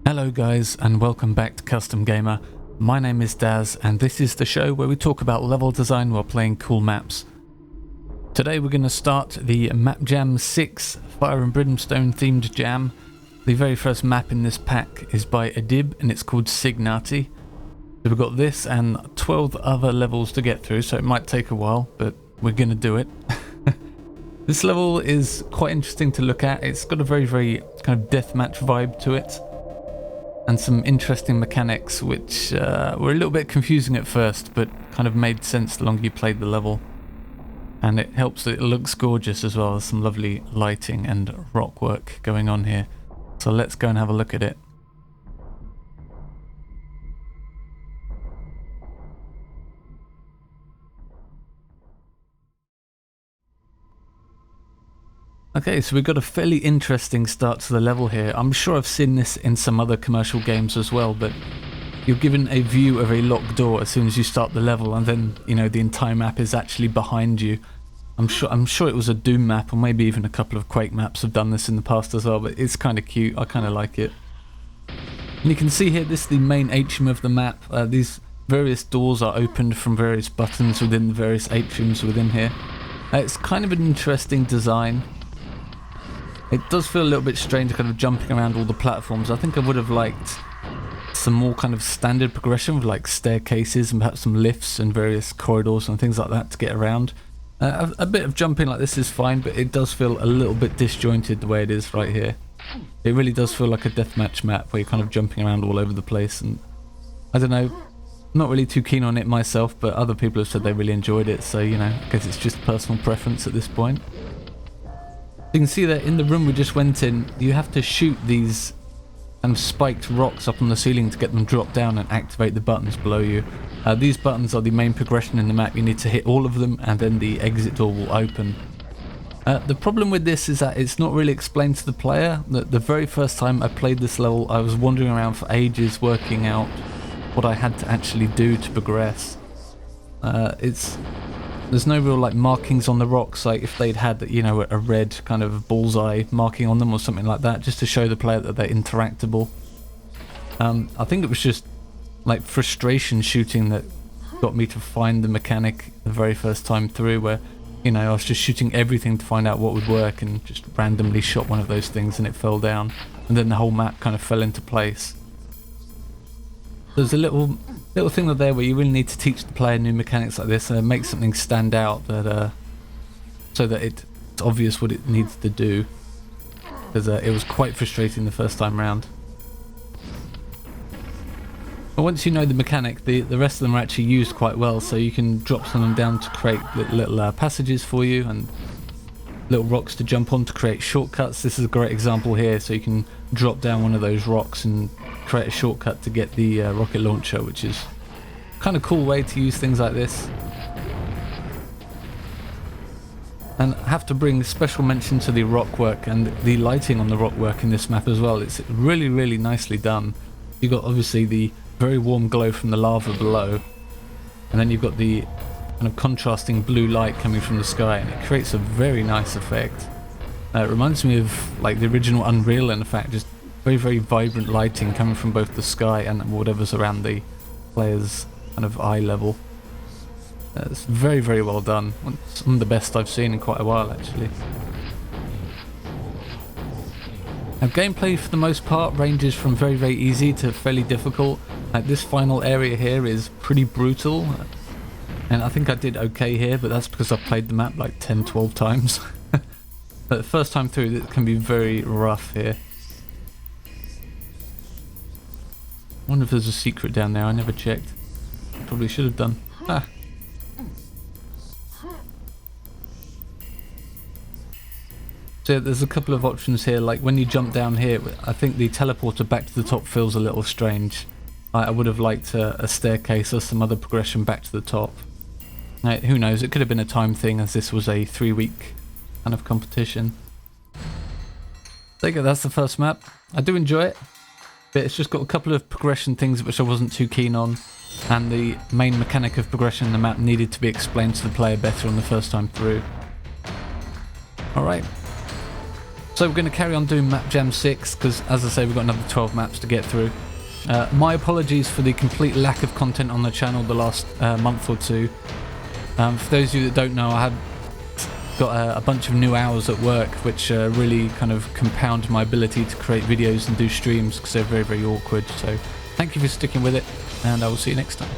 Hello guys and welcome back to Custom Gamer. My name is Daz and this is the show where we talk about level design while playing cool maps. Today we're going to start the Map Jam 6 Fire and Brimstone themed jam. The very first map in this pack is by Adib and it's called Signati. So we've got this and 12 other levels to get through, so it might take a while, but we're going to do it. This level is quite interesting to look at. It's got a very kind of deathmatch vibe to it. And some interesting mechanics which were a little bit confusing at first, but kind of made sense the longer you played the level. And it helps that it looks gorgeous as well. There's some lovely lighting and rock work going on here. So let's go and have a look at it. Okay, so we've got a fairly interesting start to the level here. I'm sure I've seen this in some other commercial games as well, but you're given a view of a locked door as soon as you start the level, and then, you know, the entire map is actually behind you. I'm sure it was a Doom map, or maybe even a couple of Quake maps have done this in the past as well, but it's kind of cute. I kind of like it. And you can see here, this is the main atrium of the map. These various doors are opened from various buttons within the various atriums within here. It's kind of an interesting design. It does feel a little bit strange kind of jumping around all the platforms. I think I would have liked some more kind of standard progression with like staircases and perhaps some lifts and various corridors and things like that to get around. A bit of jumping like this is fine, but it does feel a little bit disjointed the way it is right here. It really does feel like a deathmatch map where you're kind of jumping around all over the place, and I don't know, not really too keen on it myself, but other people have said they really enjoyed it, so you know, I guess it's just personal preference at this point. You can see that in the room we just went in, you have to shoot these kind of spiked rocks up on the ceiling to get them dropped down and activate the buttons below you. These buttons are the main progression in the map. You need to hit all of them and then the exit door will open. The problem with this is that it's not really explained to the player. The very first time I played this level, I was wandering around for ages working out what I had to actually do to progress. There's no real like markings on the rocks, like if they'd had, you know, a red kind of bullseye marking on them or something like that, just to show the player that they're interactable. I think it was just like frustration shooting that got me to find the mechanic the very first time through, where, you know, I was just shooting everything to find out what would work and just randomly shot one of those things and it fell down, and then the whole map kind of fell into place. There's a little thing there where you really need to teach the player new mechanics like this and make something stand out, that so that it's obvious what it needs to do, because it was quite frustrating the first time round. But once you know the mechanic, the rest of them are actually used quite well, so you can drop some of them down to create little passages for you and little rocks to jump on to create shortcuts. This is a great example here, so you can drop down one of those rocks and create a shortcut to get the rocket launcher, which is kind of cool way to use things like this. And I have to bring special mention to the rock work and the lighting on the rock work in this map as well. It's really nicely done. You've got obviously the very warm glow from the lava below, and then you've got the kind of contrasting blue light coming from the sky, and it creates a very nice effect. It reminds me of like the original Unreal, in fact, just very vibrant lighting coming from both the sky and whatever's around the player's kind of eye level. It's very well done. Some of the best I've seen in quite a while, actually. Now, gameplay for the most part ranges from very easy to fairly difficult. This final area here is pretty brutal, and I think I did okay here, but that's because I've played the map like 10-12 times. But the first time through, it can be very rough here. I wonder if there's a secret down there. I never checked. Probably should have done. Ah. So yeah, there's a couple of options here. Like when you jump down here, I think the teleporter back to the top feels a little strange. I would have liked a staircase or some other progression back to the top. Now, who knows? It could have been a time thing, as this was a 3-week kind of competition. There you go. That's the first map. I do enjoy it. But it's just got a couple of progression things which I wasn't too keen on, and the main mechanic of progression in the map needed to be explained to the player better on the first time through. Alright, So we're going to carry on doing Map Jam 6 because, as I say, we've got another 12 maps to get through. My apologies for the complete lack of content on the channel the last month or two. For those of you that don't know, I had got a bunch of new hours at work, which really kind of compound my ability to create videos and do streams because they're very, very awkward. So thank you for sticking with it, and I will see you next time.